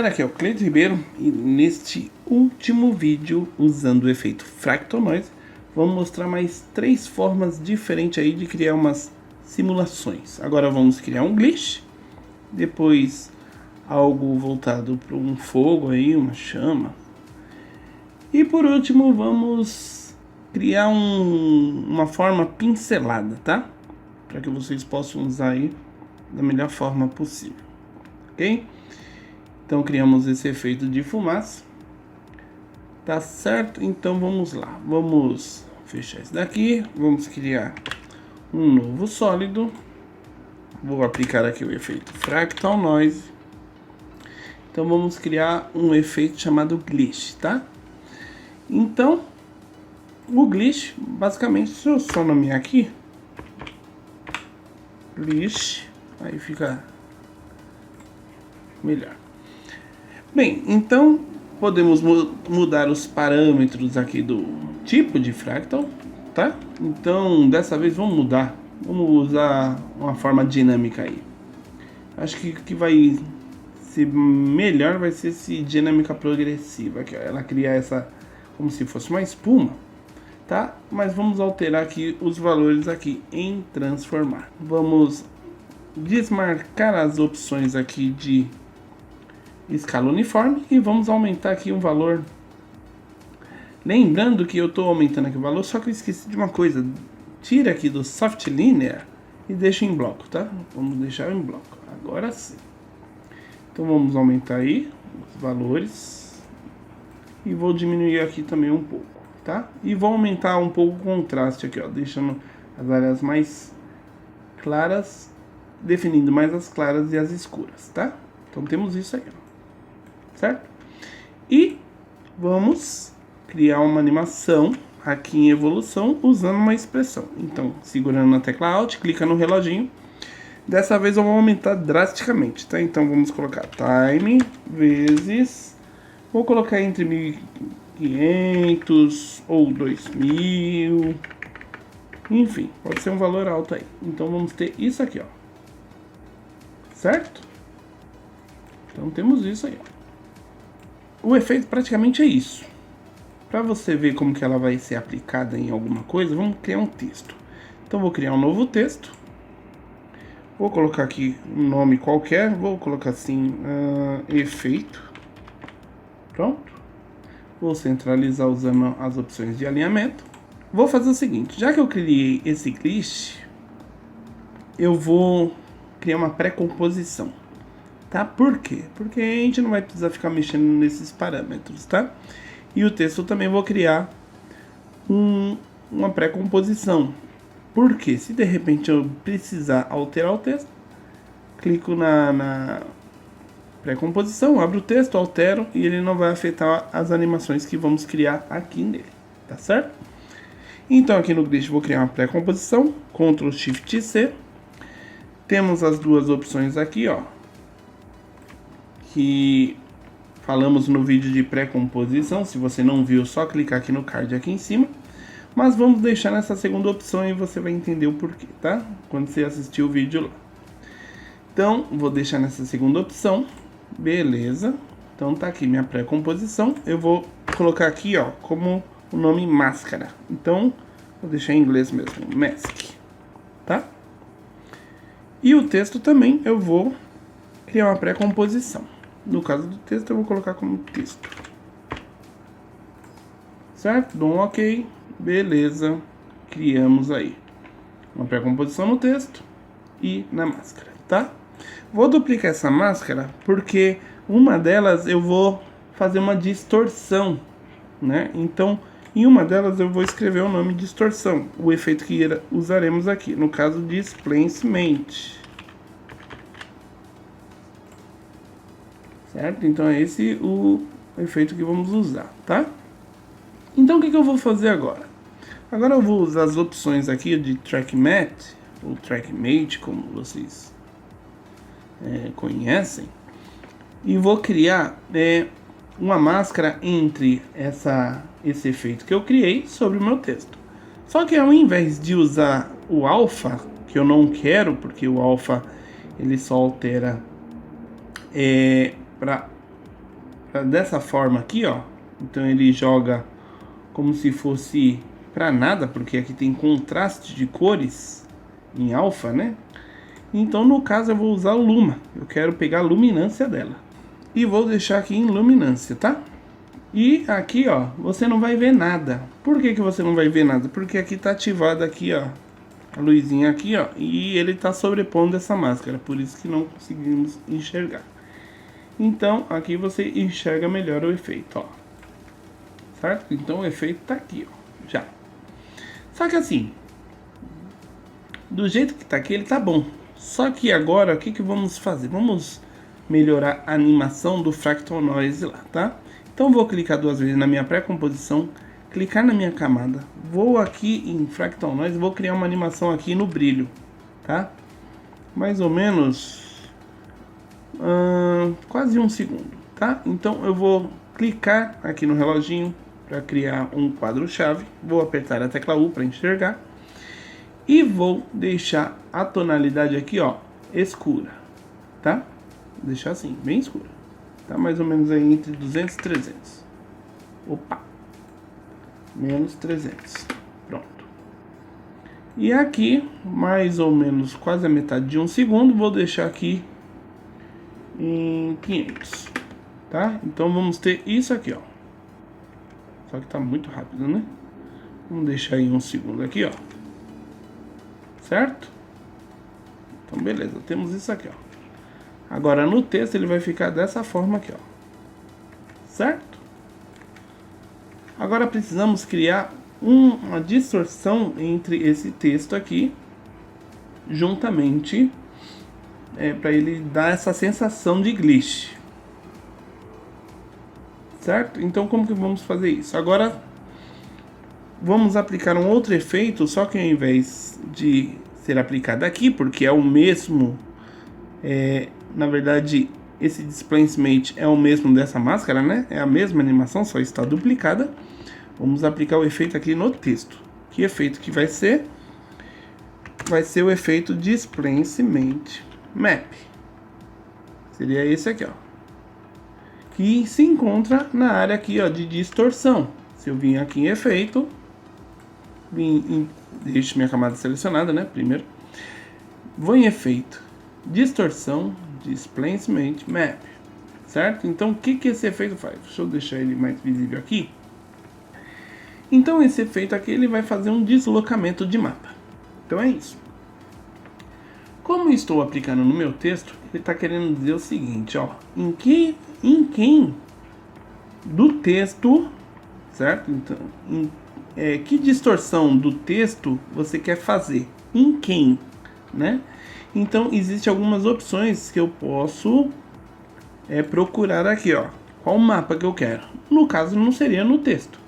galera, aqui é o Cleito Ribeiro e neste último vídeo, usando o efeito Fractal Noise, vamos mostrar mais 3 formas diferentes aí de criar umas simulações. Agora vamos criar um glitch, depois algo voltado para um fogo aí, uma chama, e por último vamos criar uma forma pincelada, tá? Para que vocês possam usar aí da melhor forma possível, ok? Então criamos esse efeito de fumaça, tá certo? Então vamos lá, vamos fechar isso daqui, vamos criar um novo sólido, vou aplicar aqui o efeito Fractal Noise. Então vamos criar um efeito chamado glitch, tá? Então o glitch, basicamente, se eu só nomear aqui, glitch, aí fica melhor. Bem, então podemos mudar os parâmetros aqui do tipo de fractal, tá? Então dessa vez vamos mudar, vamos usar uma forma dinâmica aí. Acho que vai ser melhor, vai ser esse dinâmica progressiva, que ela cria essa como se fosse uma espuma, tá? Mas vamos alterar aqui os valores aqui em transformar. Vamos desmarcar as opções aqui de escala uniforme e vamos aumentar aqui um valor. Lembrando que eu estou aumentando aqui o valor, só que eu esqueci de uma coisa. Tira aqui do Soft Linear e deixa em bloco, tá? Vamos deixar em bloco. Agora sim. Então vamos aumentar aí os valores e vou diminuir aqui também um pouco, tá? E vou aumentar um pouco o contraste aqui, ó, deixando as áreas mais claras, definindo mais as claras e as escuras, tá? Então temos isso aí, ó. Certo? E vamos criar uma animação aqui em evolução usando uma expressão. Então, segurando na tecla Alt, clica no reloginho. Dessa vez eu vou aumentar drasticamente, tá? Então vamos colocar time vezes, vou colocar entre 1500 ou 2000, enfim, pode ser um valor alto aí. Então vamos ter isso aqui, ó. Certo? Então temos isso aí, ó. O efeito praticamente é isso. Para você ver como que ela vai ser aplicada em alguma coisa, vamos criar um texto. Então vou criar um novo texto. Vou colocar aqui um nome qualquer, vou colocar assim, efeito. Pronto. Vou centralizar usando as opções de alinhamento. Vou fazer o seguinte, já que eu criei esse glitch, eu vou criar uma pré-composição. Tá? Por quê? Porque a gente não vai precisar ficar mexendo nesses parâmetros, tá? E o texto eu também vou criar uma pré-composição. Por quê? Se de repente eu precisar alterar o texto, clico na pré-composição, abro o texto, altero e ele não vai afetar as animações que vamos criar aqui nele, tá certo? Então aqui no glitch vou criar uma pré-composição, Ctrl Shift C. Temos as duas opções aqui, ó, que falamos no vídeo de pré-composição. Se você não viu, só clicar aqui no card aqui em cima. Mas vamos deixar nessa segunda opção e você vai entender o porquê, tá? Quando você assistir o vídeo lá. Então, vou deixar nessa segunda opção. Beleza. Então tá aqui minha pré-composição. Eu vou colocar aqui, ó, como o nome máscara. Então, vou deixar em inglês mesmo, mask, tá? E o texto também eu vou criar uma pré-composição. No caso do texto, eu vou colocar como texto. Certo? Dou um OK. Beleza. Criamos aí uma pré-composição no texto e na máscara, tá? Vou duplicar essa máscara porque uma delas eu vou fazer uma distorção, né? Então, em uma delas eu vou escrever o nome distorção, o efeito que usaremos aqui, no caso displacement. Certo? Então é esse o efeito que vamos usar, tá? Então o que eu vou fazer agora? Agora eu vou usar as opções aqui de Track Matte, ou Track Mate, como vocês conhecem, e vou criar uma máscara entre esse efeito que eu criei sobre o meu texto. Só que ao invés de usar o alpha, que eu não quero, porque o alpha ele só altera para dessa forma aqui, ó. Então ele joga como se fosse para nada, porque aqui tem contraste de cores em alfa, né? Então no caso eu vou usar o Luma. Eu quero pegar a luminância dela. E vou deixar aqui em luminância, tá? E aqui, ó, você não vai ver nada. Por que você não vai ver nada? Porque aqui tá ativado aqui, ó, a luzinha aqui, ó, e ele tá sobrepondo essa máscara, por isso que não conseguimos enxergar. Então, aqui você enxerga melhor o efeito, ó. Certo? Então o efeito tá aqui, ó, já. Só que assim, do jeito que tá aqui, ele tá bom. Só que agora, o que vamos fazer? Vamos melhorar a animação do Fractal Noise lá, tá? Então vou clicar duas vezes na minha pré-composição, clicar na minha camada, vou aqui em Fractal Noise, vou criar uma animação aqui no brilho, tá? Mais ou menos quase 1 segundo, tá? Então eu vou clicar aqui no reloginho para criar um quadro-chave, vou apertar a tecla U para enxergar e vou deixar a tonalidade aqui, ó, escura, tá? Vou deixar assim, bem escura. Tá mais ou menos aí entre 200 e 300. Opa! Menos 300. Pronto. E aqui, mais ou menos quase a metade de 1 segundo, vou deixar aqui em 500. Tá? Então vamos ter isso aqui, ó. Só que tá muito rápido, né? Vamos deixar aí 1 segundo aqui, ó. Certo? Então beleza, temos isso aqui, ó. Agora no texto ele vai ficar dessa forma aqui, ó. Certo? Agora precisamos criar uma distorção entre esse texto aqui, juntamente, para ele dar essa sensação de glitch. Certo? Então como que vamos fazer isso? Agora vamos aplicar um outro efeito, só que ao invés de ser aplicado aqui, porque é o mesmo... na verdade, esse displacement é o mesmo dessa máscara, né? É a mesma animação, só está duplicada. Vamos aplicar o efeito aqui no texto. Que efeito que vai ser? Vai ser o efeito displacement map. Seria esse aqui, ó. Que se encontra na área aqui, ó, de distorção. Se eu vim aqui em efeito, deixo minha camada selecionada, né? Primeiro. Vou em efeito, distorção, displacement map, certo? Então o que esse efeito faz? Deixa eu deixar ele mais visível aqui. Então esse efeito aqui ele vai fazer um deslocamento de mapa. Então é isso. Como estou aplicando no meu texto, ele está querendo dizer o seguinte, ó, em quem do texto, certo? Então, que distorção do texto você quer fazer? Em quem, né? Então, existem algumas opções que eu posso procurar aqui, ó. Qual mapa que eu quero? No caso, não seria no texto,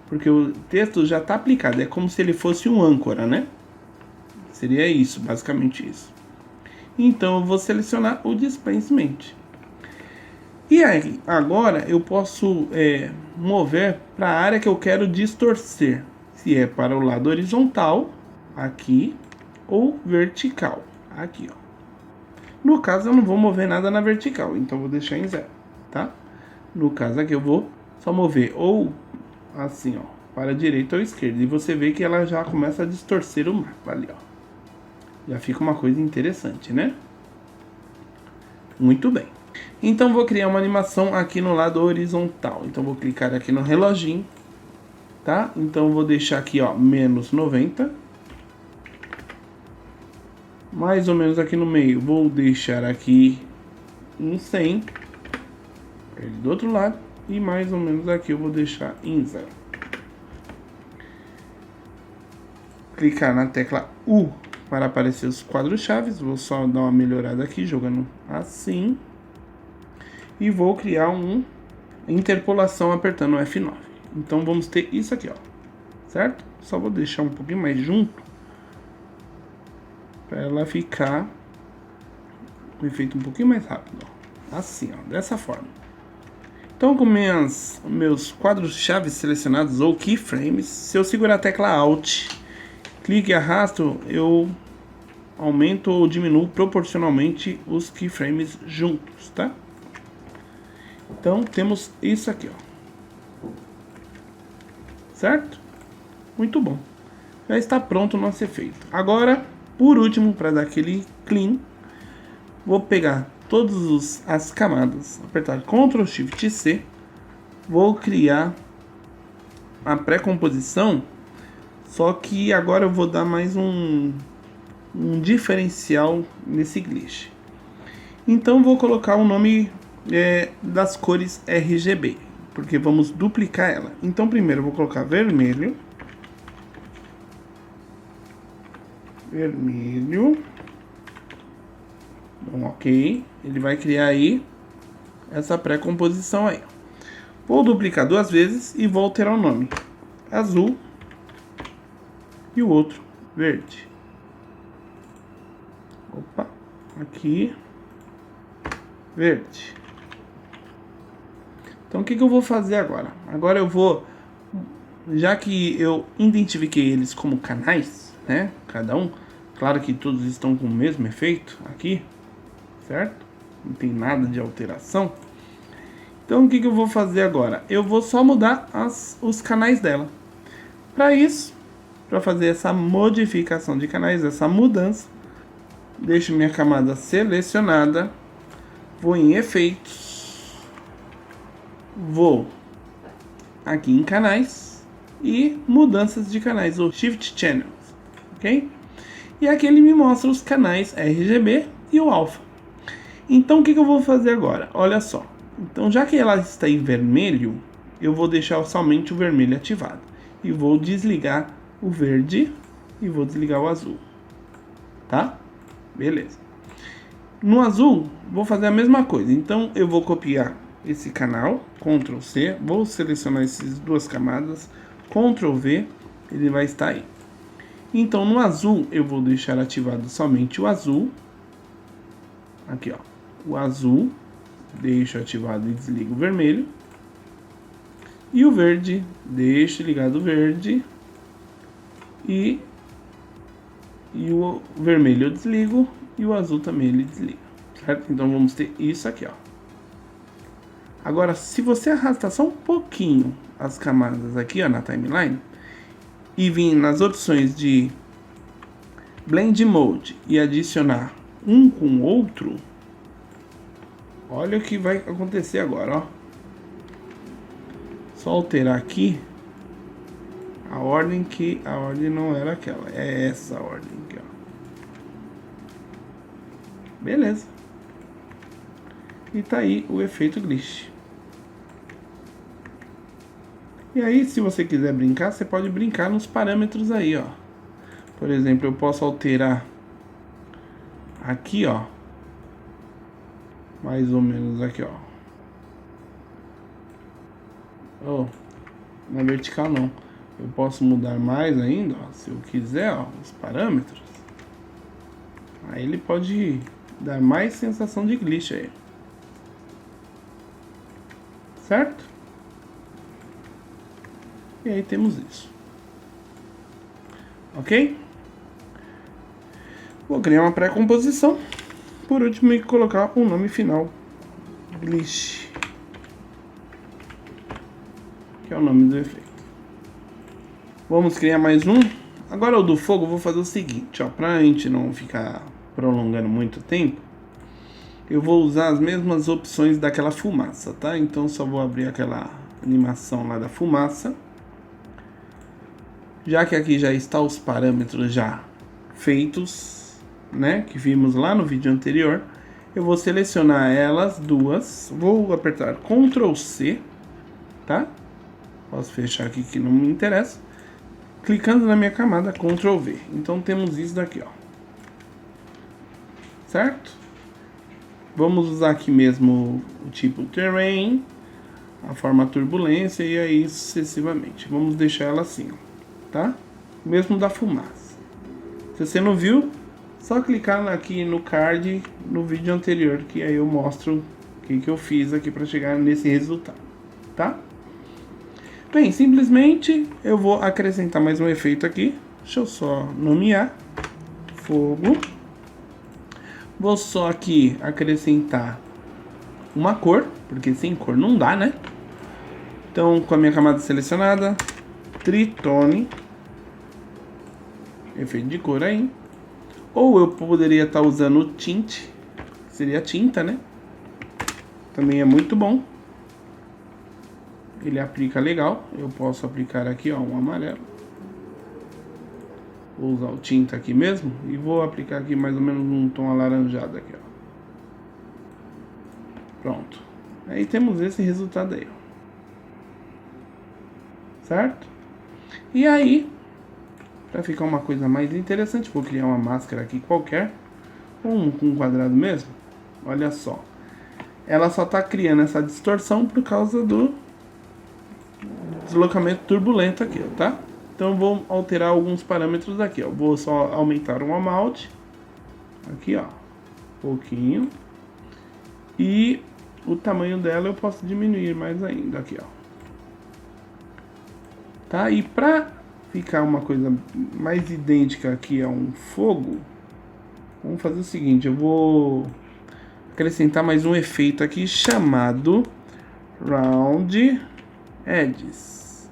porque o texto já está aplicado. É como se ele fosse um âncora, né? Seria isso, basicamente isso. Então, eu vou selecionar o displacement. E aí, agora eu posso mover para a área que eu quero distorcer. Se é para o lado horizontal, aqui, ou vertical. Aqui, ó. No caso, eu não vou mover nada na vertical, então vou deixar em 0, tá? No caso aqui, eu vou só mover ou assim, ó, para a direita ou esquerda. E você vê que ela já começa a distorcer o mapa ali, ó. Já fica uma coisa interessante, né? Muito bem. Então, vou criar uma animação aqui no lado horizontal. Então, vou clicar aqui no reloginho, tá? Então, vou deixar aqui, ó, menos 90. Mais ou menos aqui no meio, vou deixar aqui em 100. Do outro lado. E mais ou menos aqui eu vou deixar em 0. Clicar na tecla U para aparecer os quadros chaves. Vou só dar uma melhorada aqui, jogando assim. E vou criar uma interpolação apertando o F9. Então vamos ter isso aqui, ó. Certo? Só vou deixar um pouquinho mais junto, para ela ficar um efeito um pouquinho mais rápido, ó. Assim, ó, dessa forma. Então, com meus quadros-chave selecionados ou keyframes, se eu segurar a tecla Alt, clique e arrasto, eu aumento ou diminuo proporcionalmente os keyframes juntos, tá? Então temos isso aqui, ó. Certo? Muito bom. Já está pronto o nosso efeito. Agora, por último, para dar aquele clean, vou pegar todas as camadas, apertar Ctrl Shift C, vou criar a pré-composição, só que agora eu vou dar mais um diferencial nesse glitch. Então vou colocar o nome das cores RGB, porque vamos duplicar ela. Então primeiro eu vou colocar vermelho, bom, ok, ele vai criar aí essa pré-composição aí. Vou duplicar duas vezes e vou alterar o nome, azul, e o outro verde. Opa, aqui, verde. Então o que eu vou fazer agora? Agora eu vou, já que eu identifiquei eles como canais, né, cada um, claro que todos estão com o mesmo efeito aqui, certo? Não tem nada de alteração. Então o que eu vou fazer agora? Eu vou só mudar os canais dela. Para isso, para fazer essa modificação de canais, essa mudança, deixo minha camada selecionada, vou em efeitos, vou aqui em canais e mudanças de canais, ou Shift Channels, ok? E aqui ele me mostra os canais RGB e o alfa. Então o que eu vou fazer agora? Olha só, então já que ela está em vermelho, eu vou deixar somente o vermelho ativado e vou desligar o verde e vou desligar o azul, tá? Beleza. No azul, vou fazer a mesma coisa. Então, eu vou copiar esse canal, Ctrl C, vou selecionar essas duas camadas, Ctrl V, ele vai estar aí. Então, no azul, eu vou deixar ativado somente o azul. Aqui, ó, o azul, deixo ativado e desligo o vermelho. E o verde, deixo ligado o verde. E o vermelho eu desligo e o azul também ele desliga, certo? Então vamos ter isso aqui, ó. Agora, se você arrastar só um pouquinho as camadas aqui, ó, na timeline e vir nas opções de Blend Mode e adicionar um com o outro, olha o que vai acontecer agora, ó. Só alterar aqui a ordem, que a ordem não era aquela, é essa ordem aqui, ó. Beleza. E tá aí o efeito glitch. E aí, se você quiser brincar, você pode brincar nos parâmetros aí, ó. Por exemplo, eu posso alterar aqui, ó. Mais ou menos aqui, ó. Oh, na vertical não. Eu posso mudar mais ainda, ó, se eu quiser, ó, os parâmetros. Aí ele pode dar mais sensação de glitch aí. Certo? E aí temos isso. Ok? Vou criar uma pré-composição. Por último, e colocar o nome final. Glitch. Que é o nome do efeito. Vamos criar mais um. Agora o do fogo eu vou fazer o seguinte, ó, pra gente não ficar prolongando muito tempo, eu vou usar as mesmas opções daquela fumaça, tá? Então só vou abrir aquela animação lá da fumaça. Já que aqui já está os parâmetros já feitos, né, que vimos lá no vídeo anterior, eu vou selecionar elas duas, vou apertar Ctrl C, tá? Posso fechar aqui que não me interessa. Clicando na minha camada, Ctrl V. Então temos isso daqui, ó. Certo? Vamos usar aqui mesmo o tipo Terrain, a forma turbulência e aí sucessivamente. Vamos deixar ela assim, ó, tá? Mesmo da fumaça. Se você não viu, só clicar aqui no card no vídeo anterior, que aí eu mostro o que eu fiz aqui para chegar nesse resultado, tá? Bem, simplesmente eu vou acrescentar mais um efeito aqui. Deixa eu só nomear. Fogo. Vou só aqui acrescentar uma cor, porque sem cor não dá, né? Então, com a minha camada selecionada, Tritone, efeito de cor aí. Ou eu poderia estar usando o Tint, que seria tinta, né? Também é muito bom. Ele aplica legal. Eu posso aplicar aqui, ó, um amarelo. Vou usar o tinta aqui mesmo e vou aplicar aqui mais ou menos um tom alaranjado aqui, ó. Pronto. Aí temos esse resultado aí, ó. Certo? E aí, para ficar uma coisa mais interessante, vou criar uma máscara aqui qualquer, ou um quadrado mesmo. Olha só. Ela só tá criando essa distorção por causa do deslocamento turbulento aqui, ó, tá? Então eu vou alterar alguns parâmetros aqui, ó. Vou só aumentar um amount. Aqui, ó. Pouquinho. E o tamanho dela eu posso diminuir mais ainda, aqui, ó. Tá? E pra ficar uma coisa mais idêntica aqui a um fogo, vamos fazer o seguinte, eu vou acrescentar mais um efeito aqui chamado Round Edges,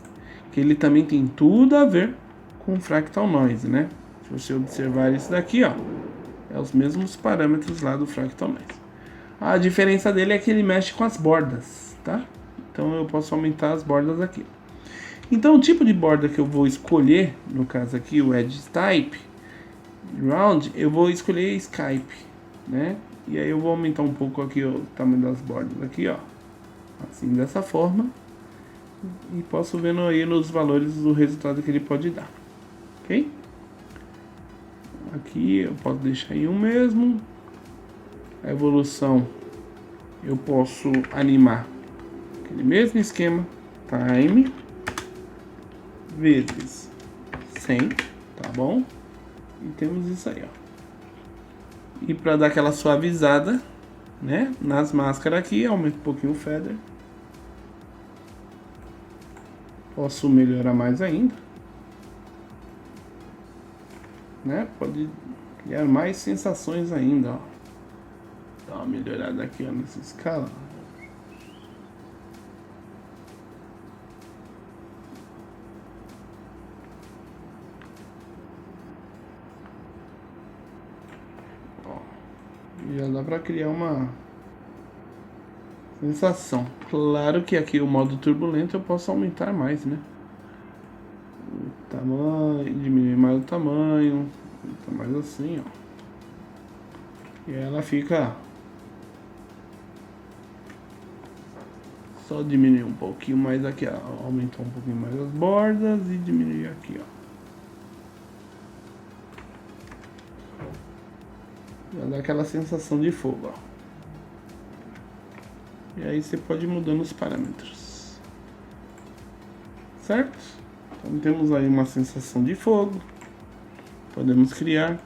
que ele também tem tudo a ver com Fractal Noise, né? Se você observar isso daqui, ó, é os mesmos parâmetros lá do Fractal Noise. A diferença dele é que ele mexe com as bordas, tá? Então eu posso aumentar as bordas aqui. Então o tipo de borda que eu vou escolher, no caso aqui o Edge Type Round, eu vou escolher Skype, né? E aí eu vou aumentar um pouco aqui o tamanho das bordas aqui, ó. Assim, dessa forma. E posso ver aí nos valores do resultado que ele pode dar. Ok? Aqui eu posso deixar em 1 mesmo. A evolução eu posso animar aquele mesmo esquema. Time vezes 100, tá bom? E temos isso aí, ó. E para dar aquela suavizada, né, nas máscaras aqui, aumenta um pouquinho o feather. Posso melhorar mais ainda, né? Pode criar mais sensações ainda, ó. Dá uma melhorada aqui, ó, nessa escala. Já dá pra criar uma sensação. Claro que aqui o modo turbulento eu posso aumentar mais, né? O tamanho, diminuir mais o tamanho, tá mais assim, ó. E ela fica só diminuir um pouquinho mais aqui, ó. Aumentar um pouquinho mais as bordas e diminuir aqui, ó. Já dá aquela sensação de fogo, ó. E aí você pode ir mudando os parâmetros. Certo? Então temos aí uma sensação de fogo. Podemos criar.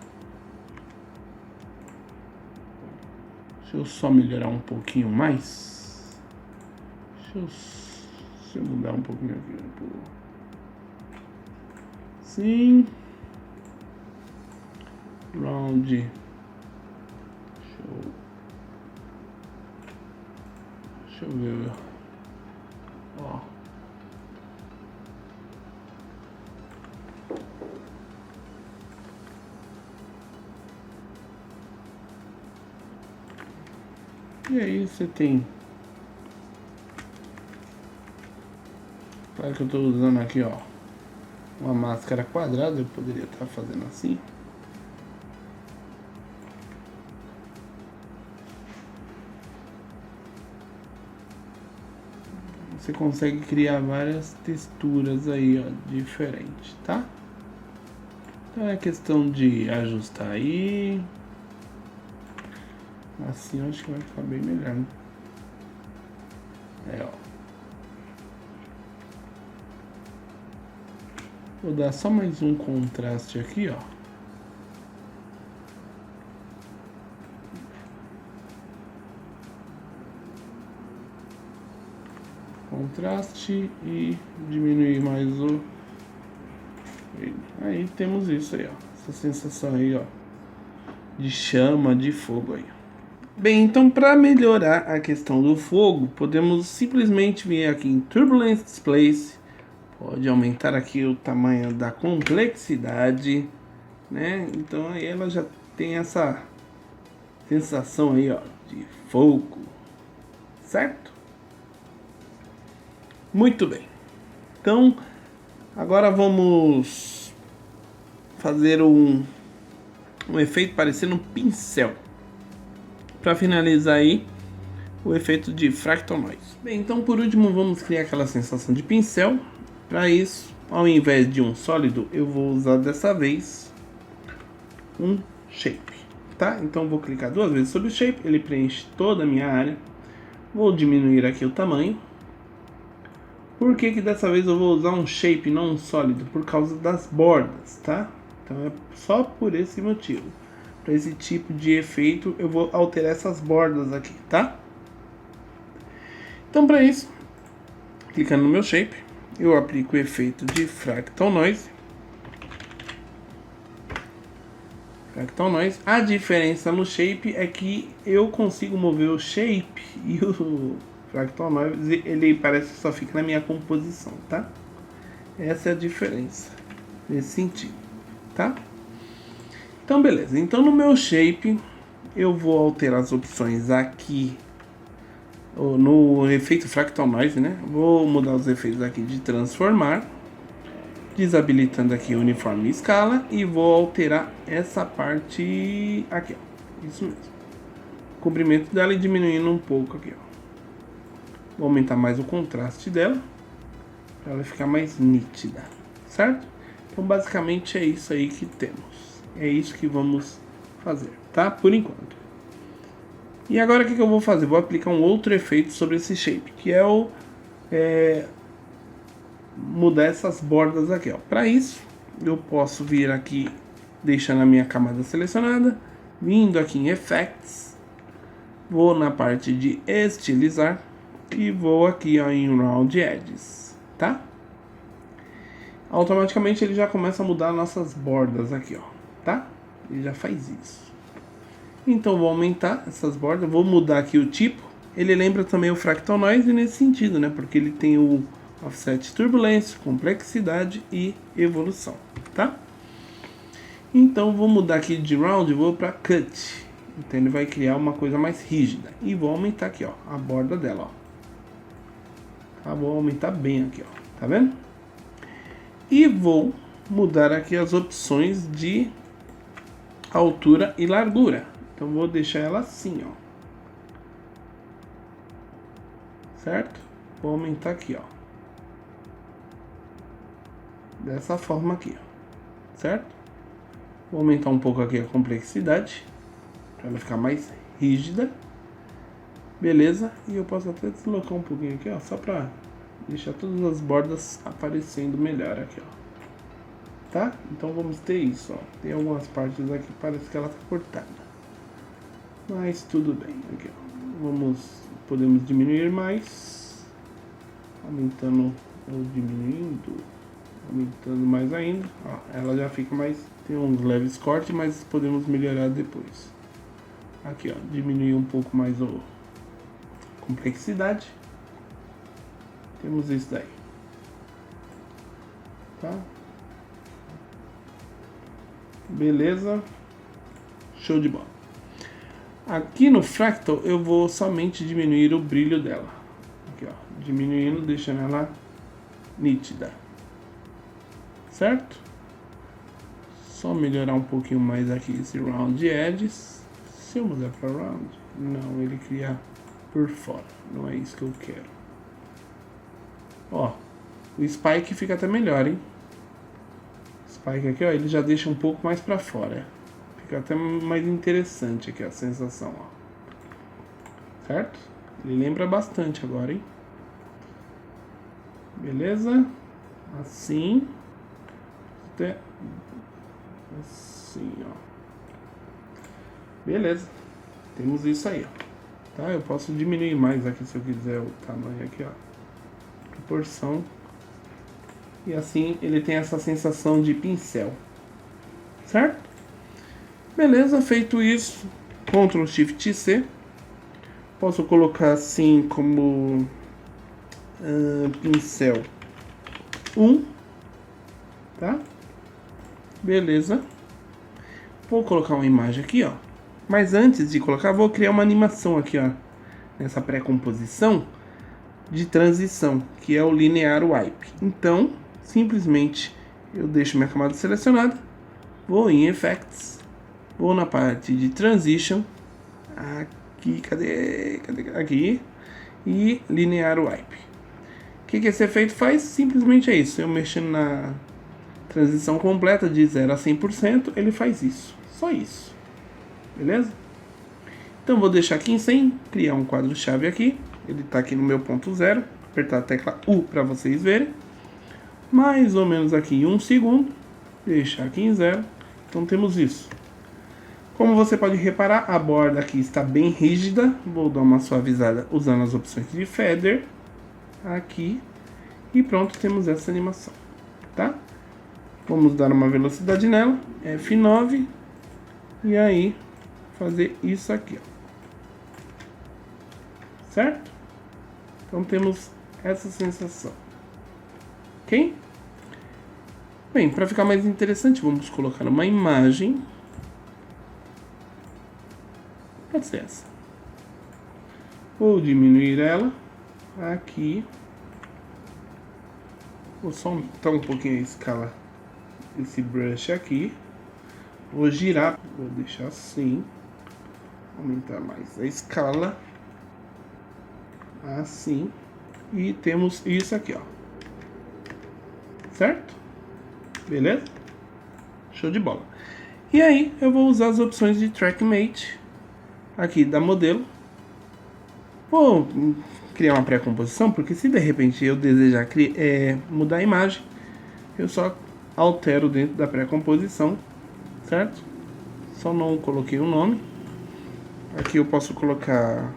Deixa eu só melhorar um pouquinho mais. Deixa eu mudar um pouquinho aqui. Sim. Round. Deixa eu ver. Ó. E aí você tem. Claro que eu tô usando aqui, ó, uma máscara quadrada, eu poderia estar fazendo assim. Você consegue criar várias texturas aí, ó, diferentes, tá? Então é questão de ajustar aí. Assim eu acho que vai ficar bem melhor, né? É, ó. Vou dar só mais um contraste aqui, ó. Contraste e diminuir mais o... Aí temos isso aí, ó. Essa sensação aí, ó, de chama, de fogo aí. Bem, então para melhorar a questão do fogo, podemos simplesmente vir aqui em Turbulence Displace, pode aumentar aqui o tamanho da complexidade, né? Então aí ela já tem essa sensação aí, ó, de fogo, certo? Muito bem. Então, agora vamos fazer um efeito parecendo um pincel. Para finalizar aí, o efeito de Fractal Noise. Bem, então por último vamos criar aquela sensação de pincel. Para isso, ao invés de um sólido, eu vou usar dessa vez um shape, tá? Então vou clicar duas vezes sobre o shape, ele preenche toda a minha área. Vou diminuir aqui o tamanho. Por que dessa vez eu vou usar um shape, não um sólido? Por causa das bordas, tá? Então é só por esse motivo. Para esse tipo de efeito eu vou alterar essas bordas aqui, tá? Então para isso, clicando no meu shape, eu aplico o efeito de Fractal Noise. Fractal Noise. A diferença no shape é que eu consigo mover o shape e o Fractal Noise, ele parece que só fica na minha composição, tá? Essa é a diferença nesse sentido, tá? Então beleza, então no meu shape eu vou alterar as opções aqui no efeito Fractal Noise, né? Vou mudar os efeitos aqui de transformar, desabilitando aqui uniforme e escala, e vou alterar essa parte aqui, ó. Isso mesmo, o comprimento dela e diminuindo um pouco aqui, ó. Vou aumentar mais o contraste dela para ela ficar mais nítida, certo? Então basicamente é isso aí que temos. É isso que vamos fazer, tá? Por enquanto. E agora o que eu vou fazer? Vou aplicar um outro efeito sobre esse shape, que é o mudar essas bordas aqui, ó. Para isso, eu posso vir aqui deixando a minha camada selecionada, vindo aqui em Effects, vou na parte de estilizar e vou aqui, ó, em Round Edges, tá? Automaticamente ele já começa a mudar nossas bordas aqui, ó, tá? Ele já faz isso. Então vou aumentar essas bordas, vou mudar aqui o tipo. Ele lembra também o Fractal Noise nesse sentido, né? Porque ele tem o Offset Turbulência, Complexidade e Evolução, tá? Então vou mudar aqui de Round e vou para Cut. Então ele vai criar uma coisa mais rígida. E vou aumentar aqui, ó, a borda dela, ó. Tá? Vou aumentar bem aqui, ó. Tá vendo? E vou mudar aqui as opções de altura e largura. Então vou deixar ela assim, ó. Certo? Vou aumentar aqui, ó. Dessa forma aqui, ó. Certo? Vou aumentar um pouco aqui a complexidade para ela ficar mais rígida. Beleza? E eu posso até deslocar um pouquinho aqui, ó, só para deixar todas as bordas aparecendo melhor aqui, ó. Tá? Então vamos ter isso, ó. Tem algumas partes aqui que parece que ela tá cortada, mas tudo bem. Aqui, ó. Podemos diminuir mais, aumentando ou diminuindo, aumentando mais ainda. Ó, ela já fica mais, tem uns leves cortes, mas podemos melhorar depois. Aqui, ó, diminuir um pouco mais a complexidade. Temos isso daí, tá? Beleza, show de bola. Aqui no Fractal eu vou somente diminuir o brilho dela. Aqui, ó, diminuindo, deixando ela nítida, certo? Só melhorar um pouquinho mais aqui esse Round Edges. Se eu mudar para Round, não, ele cria por fora, não é isso que eu quero. Ó, o Spike fica até melhor, hein? Spike aqui, ó, ele já deixa um pouco mais pra fora. Fica até mais interessante aqui a sensação, ó. Certo? Ele lembra bastante agora, hein? Beleza? Assim. Até assim, ó. Beleza. Temos isso aí, ó. Tá? Eu posso diminuir mais aqui se eu quiser o tamanho aqui, ó. Proporção. E assim ele tem essa sensação de pincel, certo? Beleza, feito isso, Ctrl Shift C, Posso colocar assim como pincel 1, tá? Beleza. Vou colocar uma imagem aqui, ó. Mas antes de colocar, vou criar uma animação aqui, ó. Nessa pré-composição de transição, que é o Linear Wipe. Então, simplesmente eu deixo minha camada selecionada, vou em Effects, vou na parte de Transition, aqui, cadê? Aqui, e Linear Wipe. O que esse efeito faz? Simplesmente é isso, eu mexendo na transição completa de 0 a 100%, ele faz isso, só isso, beleza? Então vou deixar aqui em 100, criar um quadro-chave aqui, ele está aqui no meu ponto 0, apertar a tecla U para vocês verem, mais ou menos aqui em 1 segundo, deixar aqui em 0, então temos isso. Como você pode reparar, a borda aqui está bem rígida, vou dar uma suavizada usando as opções de Feather, aqui, e pronto, temos essa animação, tá? Vamos dar uma velocidade nela, F9, e aí fazer isso aqui, ó. Certo? Então temos essa sensação, ok? Bem, para ficar mais interessante, vamos colocar uma imagem. Pode ser essa. Vou diminuir ela aqui. Vou só aumentar um pouquinho a escala desse brush aqui. Vou girar, vou deixar assim. Aumentar mais a escala. Assim. E temos isso aqui, ó. Certo? Beleza? Show de bola. E aí, eu vou usar as opções de TrackMate aqui da modelo. Vou criar uma pré-composição, porque se de repente eu desejar mudar a imagem, eu só altero dentro da pré-composição, certo? Só não coloquei o nome. Aqui eu posso colocar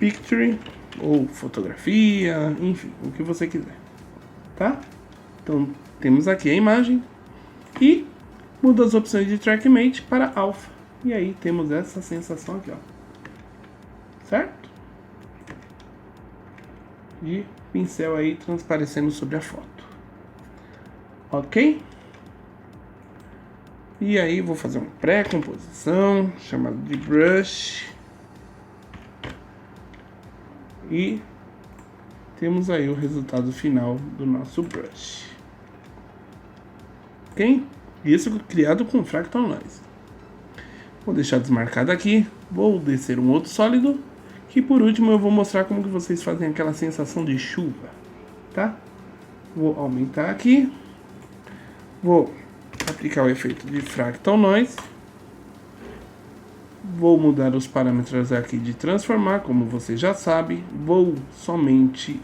Picture ou fotografia, enfim, o que você quiser, tá? Então temos aqui a imagem e muda as opções de TrackMate para Alpha. E aí temos essa sensação aqui, ó. Certo? De pincel aí transparecendo sobre a foto. Ok? E aí vou fazer uma pré-composição chamada de brush. E temos aí o resultado final do nosso brush. Ok? Isso criado com Fractal Noise. Vou deixar desmarcado aqui. Vou descer um outro sólido. Que por último eu vou mostrar como que vocês fazem aquela sensação de chuva. Tá? Vou aumentar aqui. Vou aplicar o efeito de Fractal Noise. Vou mudar os parâmetros aqui de transformar, como você já sabe. Vou somente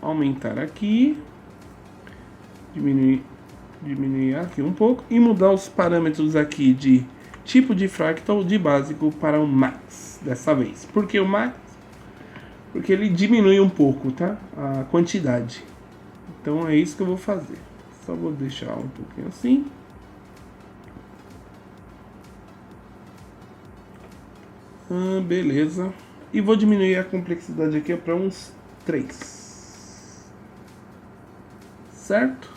aumentar aqui. Diminuir aqui um pouco. E mudar os parâmetros aqui de tipo de fractal de básico para o max dessa vez. Por que o max? Porque ele diminui um pouco, tá? A quantidade. Então é isso que eu vou fazer. Só vou deixar um pouquinho assim. Beleza. E vou diminuir a complexidade aqui para uns 3. Certo?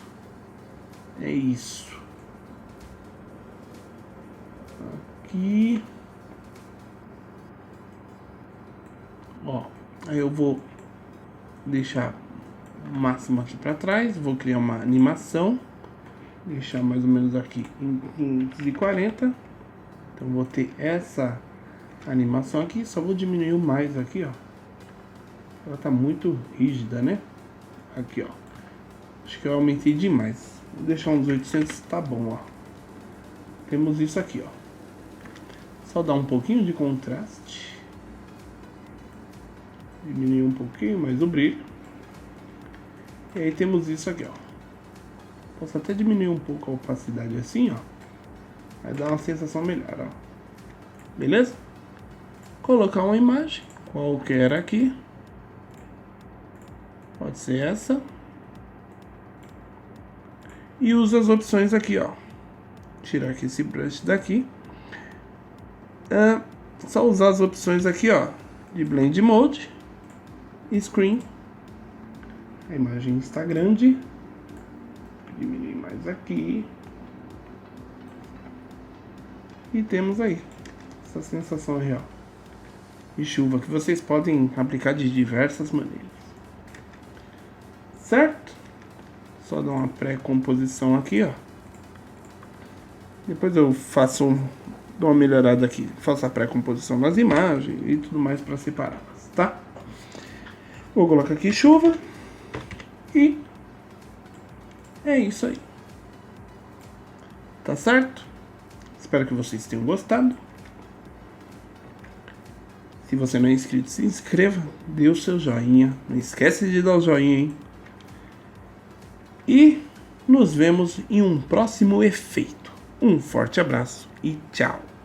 É isso. Aqui. Ó, aí eu vou deixar o máximo aqui para trás, vou criar uma animação, deixar mais ou menos aqui em 540. Então vou ter essa animação aqui, só vou diminuir o mais aqui, ó. Ela tá muito rígida, né? Aqui, ó. Acho que eu aumentei demais. Vou deixar uns 800, tá bom, ó. Temos isso aqui, ó. Só dar um pouquinho de contraste. Diminuir um pouquinho mais o brilho. E aí temos isso aqui, ó. Posso até diminuir um pouco a opacidade assim, ó. Vai dar uma sensação melhor, ó. Beleza? Colocar uma imagem qualquer aqui. Pode ser essa. E usa as opções aqui, ó. Tirar aqui esse brush daqui. Só usar as opções aqui, ó, de Blend Mode, Screen. A imagem está grande. Diminuir mais aqui. E temos aí essa sensação real de chuva que vocês podem aplicar de diversas maneiras. Certo? Só dar uma pré-composição aqui, ó. Depois eu dou uma melhorada aqui. Faço a pré-composição das imagens e tudo mais para separá-las, tá? Vou colocar aqui chuva. E é isso aí. Tá certo? Espero que vocês tenham gostado. Se você não é inscrito, se inscreva. Dê o seu joinha. Não esquece de dar o joinha, hein? E nos vemos em um próximo efeito. Um forte abraço e tchau!